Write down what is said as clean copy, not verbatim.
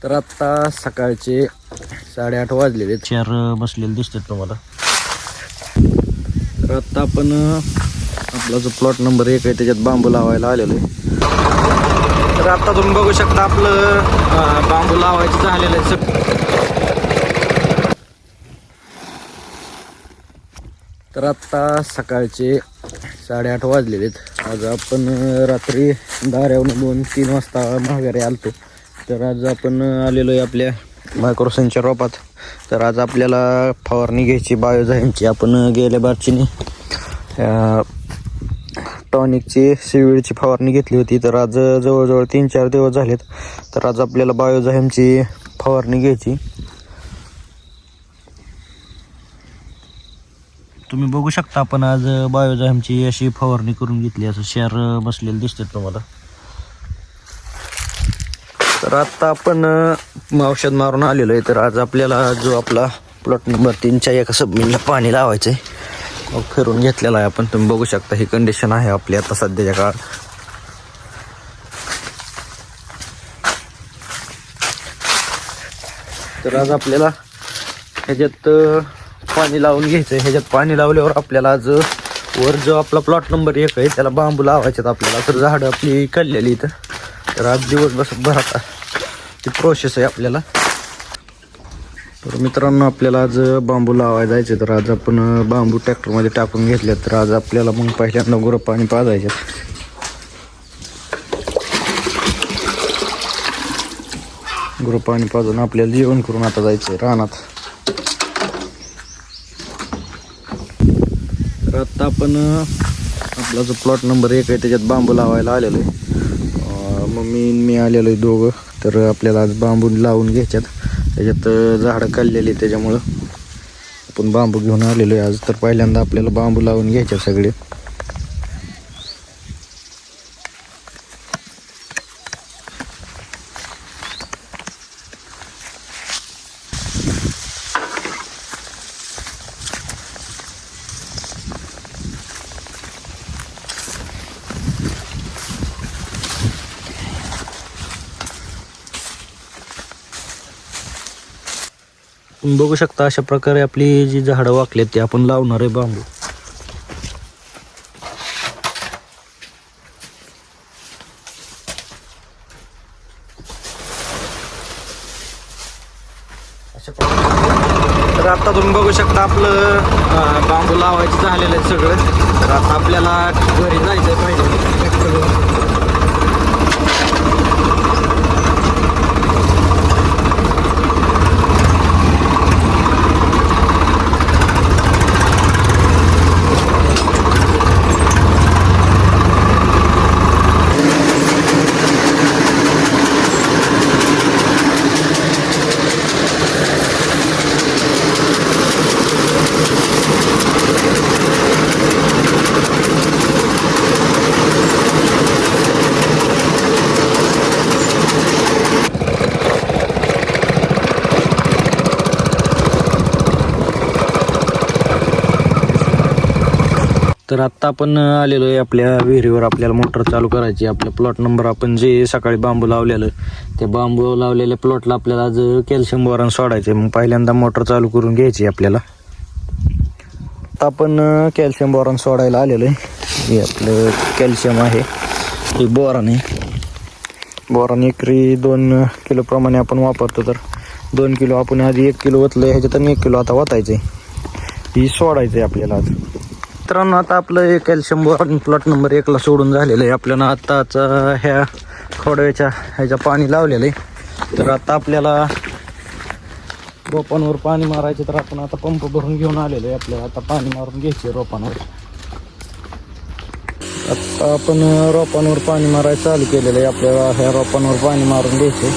तर आत्ता सकाळचे 8:30 वाजलेले, चेअर बसलेले दिसतात तुम्हाला. तर आत्ता आपण आपला जो प्लॉट नंबर 1 आहे त्याच्यात बांबू लावायला आलेलो आहे. तर आत्ता तुम्ही बघू शकता आपलं बांबू लावायचं झालेलं आहे. तर आत्ता सकाळचे 8:30 वाजलेले आहेत. आज आपण रात्री दाऱ्यावरून 2-3 वाजता माघारी आलतो. तर आज आपण आलेलो आहे आपल्या मायक्रोसनच्या रोपात. तर आज आपल्याला फवारणी घ्यायची बायोझाईमची. आपण गेल्या बारचीने टॉनिकची सिविडची फवारणी घेतली होती. तर आज जवळजवळ 3-4 दिवस झालेत. तर आज आपल्याला बायोझाईमची फवारणी घ्यायची. तुम्ही बघू शकता आपण आज बायोझाईमची अशी फवारणी करून घेतली. असं शेअर बसलेले दिसतात तुम्हाला. तर आत्ता आपण औषध मारून आलेलो आहे. तर आज आपल्याला जो आपला प्लॉट नंबर 3च्या एका सबमिनला पाणी लावायचं आहे. मग फिरून घेतलेला आहे आपण. तुम्ही बघू शकता ही कंडिशन आहे आपली आता सध्याच्या काळात. तर आज आपल्याला ह्याच्यात पाणी लावून घ्यायचं आहे. ह्याच्यात पाणी लावल्यावर आपल्याला आज वर जो आपला प्लॉट नंबर 1 आहे त्याला बांबू लावायचे आपल्याला. तर झाडं आपली काढलेली इथं. तर आज दिवसभरात ती प्रोसेस आहे आपल्याला. तर मित्रांनो आपल्याला आज बांबू लावायला जायचे. तर आज आपण बांबू ट्रॅक्टरमध्ये टाकून घेतले. तर आज आपल्याला मग पहिल्यांदा गुरं पाणी पाजायचे. गुरं पाणी पाजून आपल्याला जेवण करून आता जायचं आहे रानात. तर आत्ता आपण आपला जो प्लॉट नंबर 1 आहे त्याच्यात बांबू लावायला आलेलो आहे. मी आलेलो आहे दोघं. तर आपल्याला आज बांबू लावून घ्यायच्यात. त्याच्यात झाडं काढलेली त्याच्यामुळं आपण बांबू घेऊन आलेलो आहे आज. तर पहिल्यांदा आपल्याला बांबू लावून घ्यायचे सगळे. तुम्ही बघू शकता अशा प्रकारे आपली जी झाडं वाकलेत ते आपण लावणार आहे बांबू. अशा प्रकारे. तर आता तुम्ही बघू शकता आपलं बांबू लावायचं झालेलं आहे सगळं. तर आता आपल्याला घरी जायचं पाहिजे. तर आत्ता आपण आलेलो आहे आपल्या विहिरीवर. आपल्याला मोटर चालू करायची. आपल्या प्लॉट नंबर आपण जे सकाळी बांबू लावलेलं ते बांबू लावलेल्या प्लॉटला आपल्याला आज कॅल्शियम बोरॉन सोडायचे. मग पहिल्यांदा मोटर चालू करून घ्यायची आपल्याला. आता आपण कॅल्शियम बोरॉन सोडायला आलेलो आहे. हे आपलं कॅल्शियम आहे, हे बोरॉन आहे. बोरॉन एकरी 2 किलो प्रमाणे आपण वापरतो. तर 2 किलो आपण आधी 1 किलो ओतलं. ह्याच्यात 1 किलो आता वाचायचं आहे. ही सोडायचं आहे आपल्याला आज. मित्रांनो आता आपलं कॅल्शियम बोरॉन प्लॉट नंबर 1ला सोडून झालेलं आहे. आपल्याला आत्ताच ह्या खोडव्याच्या ह्याच्या पाणी लावलेलं आहे. तर आता आपल्याला रोपांवर पाणी मारायचे. तर आपण आता पंप भरून घेऊन आलेलो आहे. आपल्याला आता पाणी मारून घ्यायचे रोपांवर. आता आपण रोपांवर पाणी मारायचं चालू केलेलं आहे. आपल्याला ह्या रोपांवर पाणी मारून घ्यायचे.